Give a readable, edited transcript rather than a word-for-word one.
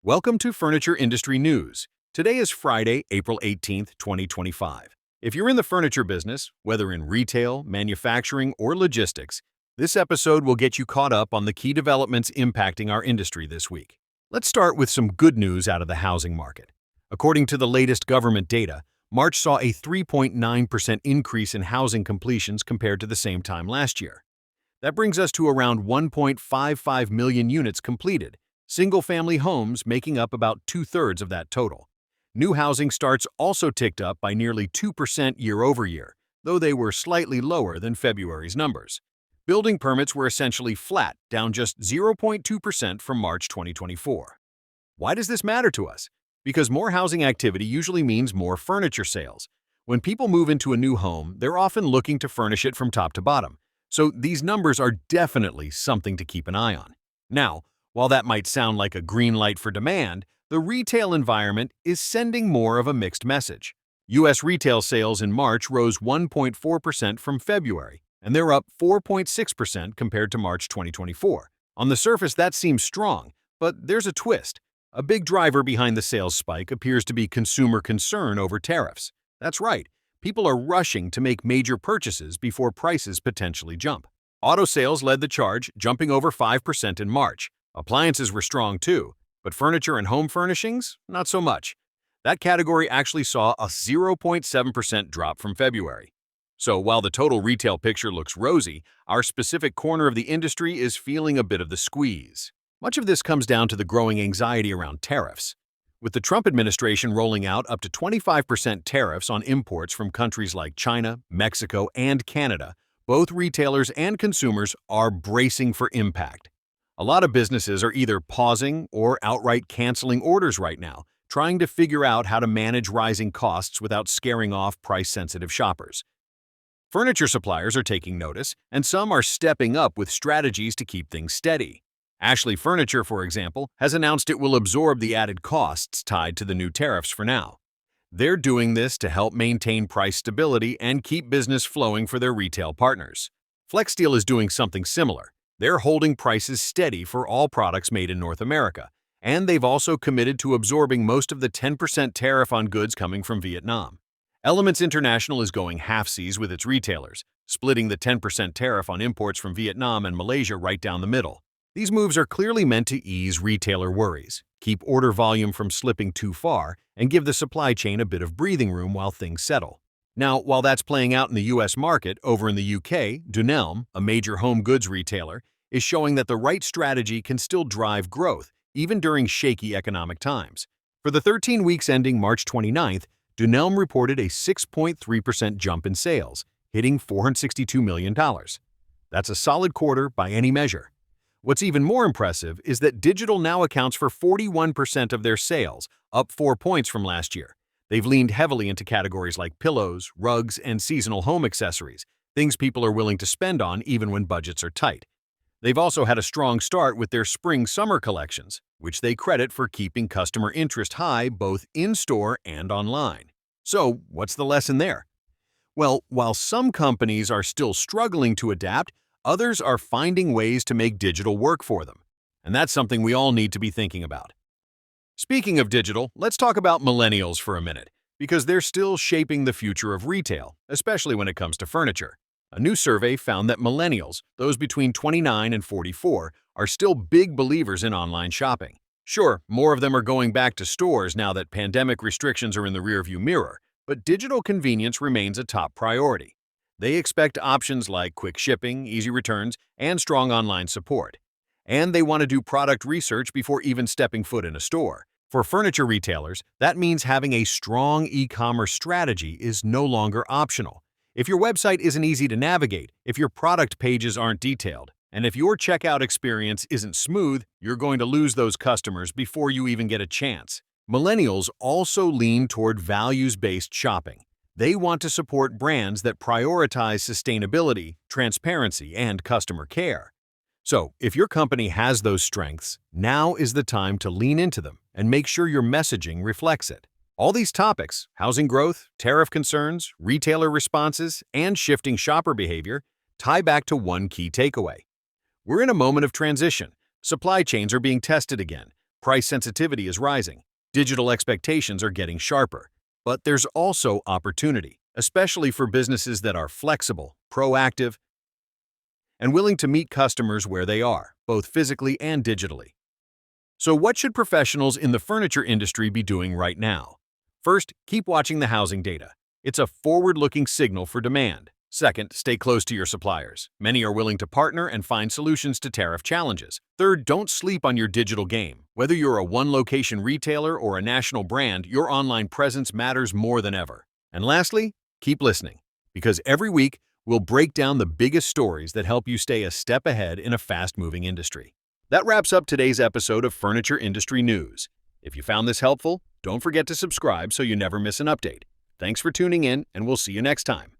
Welcome to Furniture Industry News. Today is Friday, April 18th, 2025. If you're in the furniture business, whether in retail, manufacturing, or logistics, this episode will get you caught up on the key developments impacting our industry this week. Let's start with some good news out of the housing market. According to the latest government data, March saw a 3.9% increase in housing completions compared to the same time last year. That brings us to around 1.55 million units completed, single-family homes making up about two-thirds of that total. New housing starts also ticked up by nearly 2% year-over-year, though they were slightly lower than February's numbers. Building permits were essentially flat, down just 0.2% from March 2024. Why does this matter to us? Because more housing activity usually means more furniture sales. When people move into a new home, they're often looking to furnish it from top to bottom. So these numbers are definitely something to keep an eye on. Now, while that might sound like a green light for demand, the retail environment is sending more of a mixed message. U.S. retail sales in March rose 1.4% from February, and they're up 4.6% compared to March 2024. On the surface, that seems strong, but there's a twist. A big driver behind the sales spike appears to be consumer concern over tariffs. That's right, people are rushing to make major purchases before prices potentially jump. Auto sales led the charge, jumping over 5% in March. Appliances were strong too, but furniture and home furnishings, not so much. That category actually saw a 0.7% drop from February. So while the total retail picture looks rosy, our specific corner of the industry is feeling a bit of the squeeze. Much of this comes down to the growing anxiety around tariffs. With the Trump administration rolling out up to 25% tariffs on imports from countries like China, Mexico, and Canada, both retailers and consumers are bracing for impact. A lot of businesses are either pausing or outright canceling orders right now, trying to figure out how to manage rising costs without scaring off price-sensitive shoppers. Furniture suppliers are taking notice, and some are stepping up with strategies to keep things steady. Ashley Furniture, for example, has announced it will absorb the added costs tied to the new tariffs for now. They're doing this to help maintain price stability and keep business flowing for their retail partners. FlexSteel is doing something similar. They're holding prices steady for all products made in North America, and they've also committed to absorbing most of the 10% tariff on goods coming from Vietnam. Elements International is going halfsies with its retailers, splitting the 10% tariff on imports from Vietnam and Malaysia right down the middle. These moves are clearly meant to ease retailer worries, keep order volume from slipping too far, and give the supply chain a bit of breathing room while things settle. Now, while that's playing out in the U.S. market, over in the UK, Dunelm, a major home goods retailer, is showing that the right strategy can still drive growth, even during shaky economic times. For the 13 weeks ending March 29th, Dunelm reported a 6.3% jump in sales, hitting $462 million. That's a solid quarter by any measure. What's even more impressive is that digital now accounts for 41% of their sales, up 4 points from last year. They've leaned heavily into categories like pillows, rugs, and seasonal home accessories, things people are willing to spend on even when budgets are tight. They've also had a strong start with their spring-summer collections, which they credit for keeping customer interest high both in-store and online. So, what's the lesson there? Well, while some companies are still struggling to adapt, others are finding ways to make digital work for them. And that's something we all need to be thinking about. Speaking of digital, let's talk about millennials for a minute, because they're still shaping the future of retail, especially when it comes to furniture. A new survey found that millennials, those between 29 and 44, are still big believers in online shopping. Sure, more of them are going back to stores now that pandemic restrictions are in the rearview mirror, but digital convenience remains a top priority. They expect options like quick shipping, easy returns, and strong online support. And they want to do product research before even stepping foot in a store. For furniture retailers, that means having a strong e-commerce strategy is no longer optional. If your website isn't easy to navigate, if your product pages aren't detailed, and if your checkout experience isn't smooth, you're going to lose those customers before you even get a chance. Millennials also lean toward values-based shopping. They want to support brands that prioritize sustainability, transparency, and customer care. So, if your company has those strengths, now is the time to lean into them and make sure your messaging reflects it. All these topics, housing growth, tariff concerns, retailer responses, and shifting shopper behavior, tie back to one key takeaway. We're in a moment of transition. Supply chains are being tested again, Price sensitivity is rising. Digital expectations are getting sharper. But there's also opportunity, especially for businesses that are flexible, proactive, and willing to meet customers where they are, both physically and digitally. So what should professionals in the furniture industry be doing right now? First, keep watching the housing data. It's a forward-looking signal for demand. Second, stay close to your suppliers. Many are willing to partner and find solutions to tariff challenges. Third, don't sleep on your digital game. Whether you're a one-location retailer or a national brand, your online presence matters more than ever. And lastly, keep listening, because every week we'll break down the biggest stories that help you stay a step ahead in a fast-moving industry. That wraps up today's episode of Furniture Industry News. If you found this helpful, don't forget to subscribe so you never miss an update. Thanks for tuning in, and we'll see you next time.